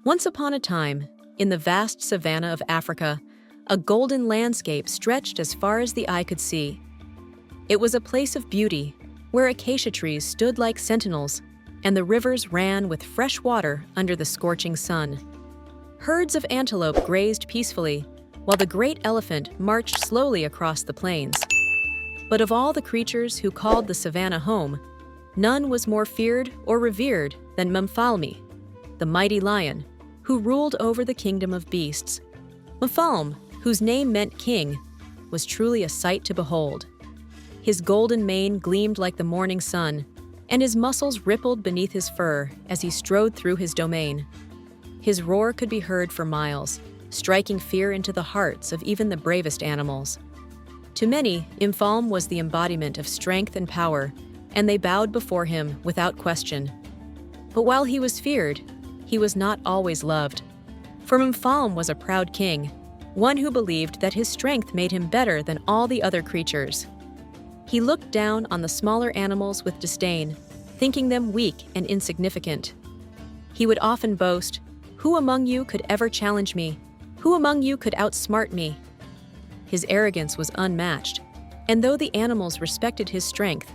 Once upon a time, in the vast savannah of Africa, a golden landscape stretched as far as the eye could see. It was a place of beauty, where acacia trees stood like sentinels, and the rivers ran with fresh water under the scorching sun. Herds of antelope grazed peacefully, while the great elephant marched slowly across the plains. But of all the creatures who called the savannah home, none was more feared or revered than Mfalme, the mighty lion, who ruled over the kingdom of beasts. Mfalme, whose name meant king, was truly a sight to behold. His golden mane gleamed like the morning sun, and his muscles rippled beneath his fur as he strode through his domain. His roar could be heard for miles, striking fear into the hearts of even the bravest animals. To many, Mfalme was the embodiment of strength and power, and they bowed before him without question. But while he was feared, he was not always loved. For Mfalme was a proud king, one who believed that his strength made him better than all the other creatures. He looked down on the smaller animals with disdain, thinking them weak and insignificant. He would often boast, "Who among you could ever challenge me? Who among you could outsmart me?" His arrogance was unmatched, and though the animals respected his strength,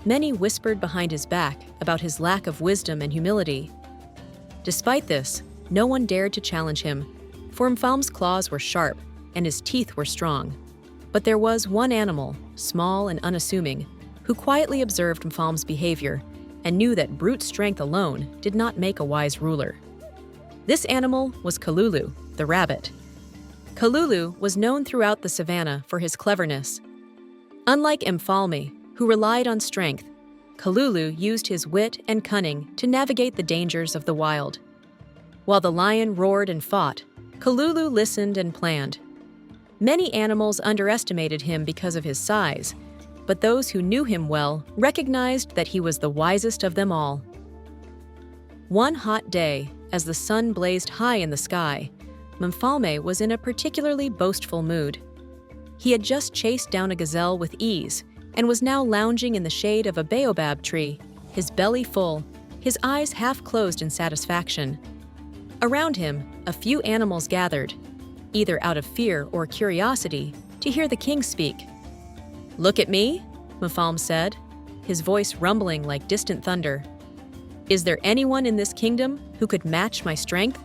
many whispered behind his back about his lack of wisdom and humility. Despite this, no one dared to challenge him, for Mfalme's claws were sharp and his teeth were strong. But there was one animal, small and unassuming, who quietly observed Mfalme's behavior and knew that brute strength alone did not make a wise ruler. This animal was Kalulu, the rabbit. Kalulu was known throughout the savannah for his cleverness. Unlike Mfalme, who relied on strength, Kalulu used his wit and cunning to navigate the dangers of the wild. While the lion roared and fought, Kalulu listened and planned. Many animals underestimated him because of his size, but those who knew him well recognized that he was the wisest of them all. One hot day, as the sun blazed high in the sky, Mfalme was in a particularly boastful mood. He had just chased down a gazelle with ease and was now lounging in the shade of a baobab tree, his belly full, his eyes half closed in satisfaction. Around him, a few animals gathered, either out of fear or curiosity, to hear the king speak. "Look at me," Mfalme said, his voice rumbling like distant thunder. "Is there anyone in this kingdom who could match my strength?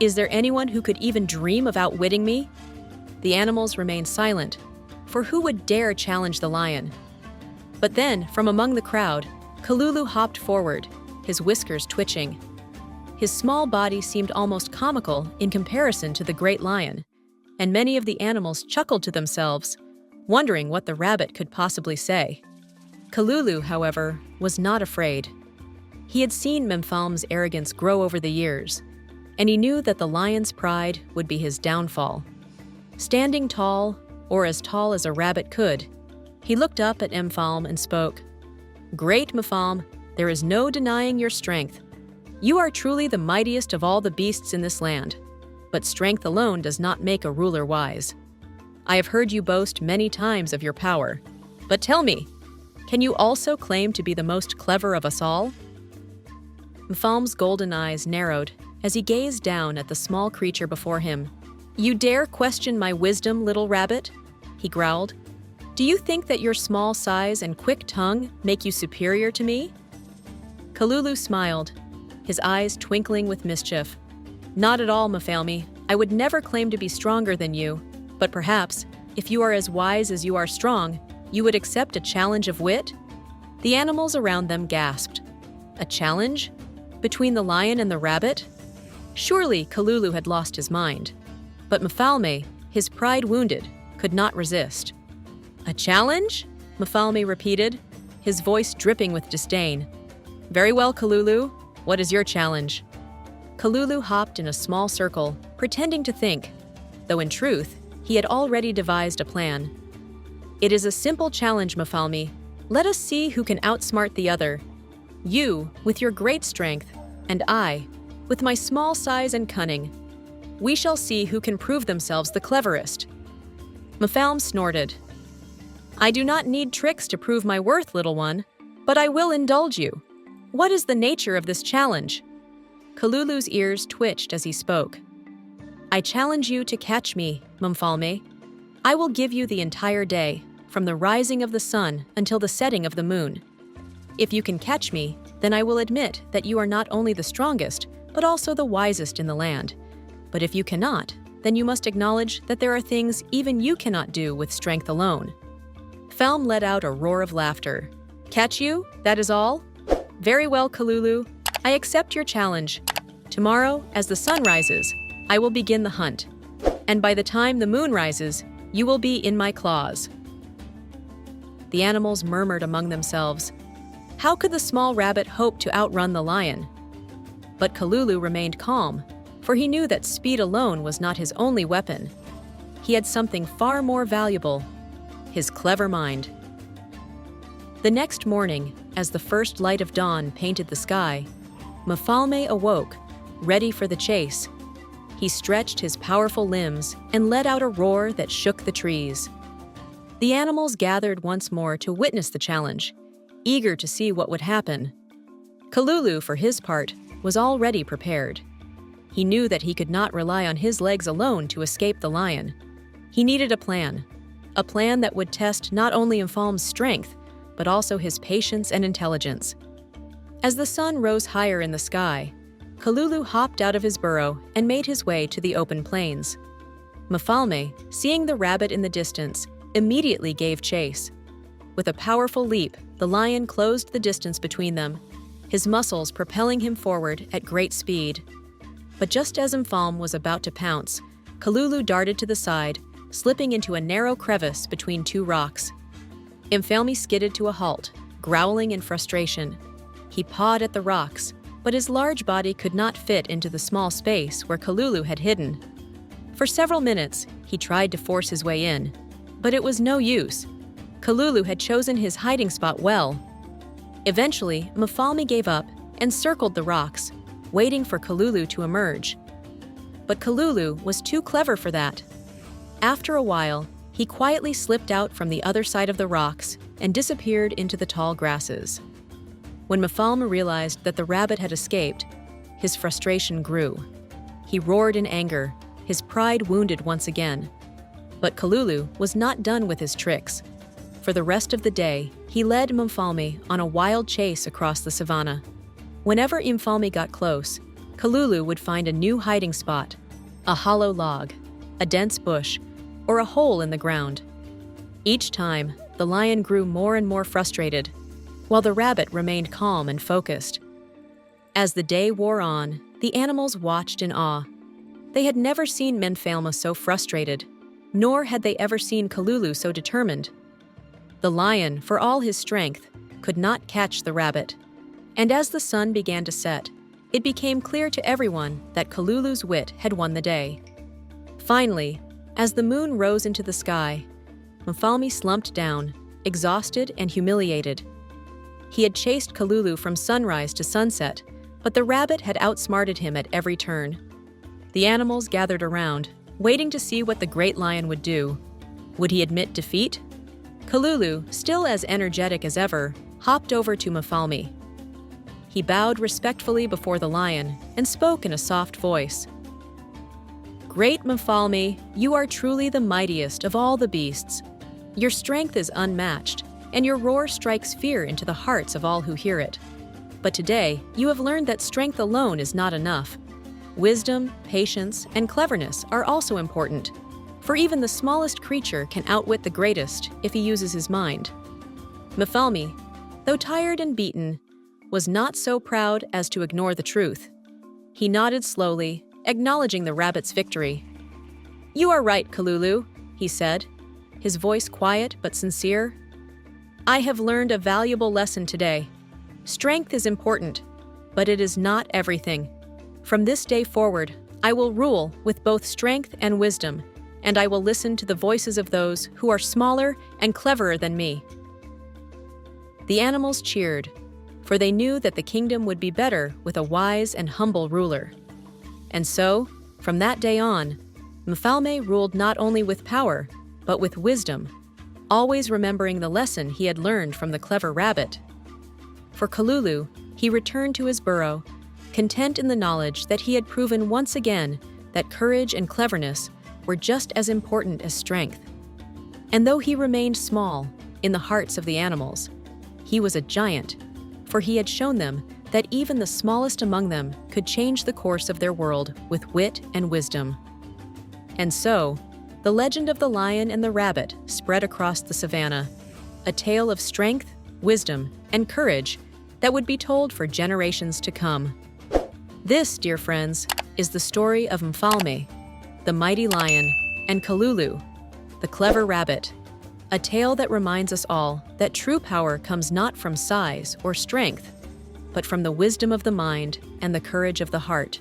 Is there anyone who could even dream of outwitting me?" The animals remained silent, for who would dare challenge the lion? But then, from among the crowd, Kalulu hopped forward, his whiskers twitching. His small body seemed almost comical in comparison to the great lion, and many of the animals chuckled to themselves, wondering what the rabbit could possibly say. Kalulu, however, was not afraid. He had seen Mfalme's arrogance grow over the years, and he knew that the lion's pride would be his downfall. Standing tall, or as tall as a rabbit could, he looked up at Mfalme and spoke. "Great Mfalme, there is no denying your strength. You are truly the mightiest of all the beasts in this land, but strength alone does not make a ruler wise. I have heard you boast many times of your power, but tell me, can you also claim to be the most clever of us all?" Mfalme's golden eyes narrowed as he gazed down at the small creature before him. "You dare question my wisdom, little rabbit?" he growled. "Do you think that your small size and quick tongue make you superior to me?" Kalulu smiled, his eyes twinkling with mischief. "Not at all, Mfalme. I would never claim to be stronger than you, but perhaps, if you are as wise as you are strong, you would accept a challenge of wit?" The animals around them gasped. A challenge? Between the lion and the rabbit? Surely Kalulu had lost his mind. But Mfalme, his pride wounded, could not resist. "A challenge?" Mfalme repeated, his voice dripping with disdain. "Very well, Kalulu. What is your challenge?" Kalulu hopped in a small circle, pretending to think, though in truth, he had already devised a plan. "It is a simple challenge, Mfalme. Let us see who can outsmart the other. You, with your great strength, and I, with my small size and cunning. We shall see who can prove themselves the cleverest." Mfalme snorted. "I do not need tricks to prove my worth, little one, but I will indulge you. What is the nature of this challenge?" Kalulu's ears twitched as he spoke. "I challenge you to catch me, Mfalme. I will give you the entire day, from the rising of the sun until the setting of the moon. If you can catch me, then I will admit that you are not only the strongest, but also the wisest in the land. But if you cannot, then you must acknowledge that there are things even you cannot do with strength alone." Mfalme let out a roar of laughter. "Catch you? That is all? Very well, Kalulu. I accept your challenge. Tomorrow, as the sun rises, I will begin the hunt. And by the time the moon rises, you will be in my claws." The animals murmured among themselves. How could the small rabbit hope to outrun the lion? But Kalulu remained calm, for he knew that speed alone was not his only weapon. He had something far more valuable: his clever mind. The next morning, as the first light of dawn painted the sky, Mfalme awoke, ready for the chase. He stretched his powerful limbs and let out a roar that shook the trees. The animals gathered once more to witness the challenge, eager to see what would happen. Kalulu, for his part, was already prepared. He knew that he could not rely on his legs alone to escape the lion. He needed a plan that would test not only Mfalme's strength, but also his patience and intelligence. As the sun rose higher in the sky, Kalulu hopped out of his burrow and made his way to the open plains. Mfalme, seeing the rabbit in the distance, immediately gave chase. With a powerful leap, the lion closed the distance between them, his muscles propelling him forward at great speed. But just as Mfalme was about to pounce, Kalulu darted to the side, slipping into a narrow crevice between two rocks. Mfalme skidded to a halt, growling in frustration. He pawed at the rocks, but his large body could not fit into the small space where Kalulu had hidden. For several minutes, he tried to force his way in, but it was no use. Kalulu had chosen his hiding spot well. Eventually, Mfalme gave up and circled the rocks, waiting for Kalulu to emerge. But Kalulu was too clever for that. After a while, he quietly slipped out from the other side of the rocks and disappeared into the tall grasses. When Mfalme realized that the rabbit had escaped, his frustration grew. He roared in anger, his pride wounded once again. But Kalulu was not done with his tricks. For the rest of the day, he led Mfalme on a wild chase across the savannah. Whenever Mfalme got close, Kalulu would find a new hiding spot: a hollow log, a dense bush, or a hole in the ground. Each time, the lion grew more and more frustrated, while the rabbit remained calm and focused. As the day wore on, the animals watched in awe. They had never seen Mfalme so frustrated, nor had they ever seen Kalulu so determined. The lion, for all his strength, could not catch the rabbit. And as the sun began to set, it became clear to everyone that Kalulu's wit had won the day. Finally, as the moon rose into the sky, Mfalme slumped down, exhausted and humiliated. He had chased Kalulu from sunrise to sunset, but the rabbit had outsmarted him at every turn. The animals gathered around, waiting to see what the great lion would do. Would he admit defeat? Kalulu, still as energetic as ever, hopped over to Mfalme. He bowed respectfully before the lion and spoke in a soft voice. "Great Mfalme, you are truly the mightiest of all the beasts. Your strength is unmatched, and your roar strikes fear into the hearts of all who hear it. But today, you have learned that strength alone is not enough. Wisdom, patience, and cleverness are also important, for even the smallest creature can outwit the greatest if he uses his mind." Mfalme, though tired and beaten, was not so proud as to ignore the truth. He nodded slowly, acknowledging the rabbit's victory. "You are right, Kalulu," he said, his voice quiet but sincere. "I have learned a valuable lesson today. Strength is important, but it is not everything. From this day forward, I will rule with both strength and wisdom, and I will listen to the voices of those who are smaller and cleverer than me." The animals cheered, for they knew that the kingdom would be better with a wise and humble ruler. And so, from that day on, Mfalme ruled not only with power, but with wisdom, always remembering the lesson he had learned from the clever rabbit. For Kalulu, he returned to his burrow, content in the knowledge that he had proven once again that courage and cleverness were just as important as strength. And though he remained small in the hearts of the animals, he was a giant, for he had shown them that even the smallest among them could change the course of their world with wit and wisdom. And so, the legend of the lion and the rabbit spread across the savannah, a tale of strength, wisdom, and courage that would be told for generations to come. This, dear friends, is the story of Mfalme, the mighty lion, and Kalulu, the clever rabbit, a tale that reminds us all that true power comes not from size or strength, but from the wisdom of the mind and the courage of the heart.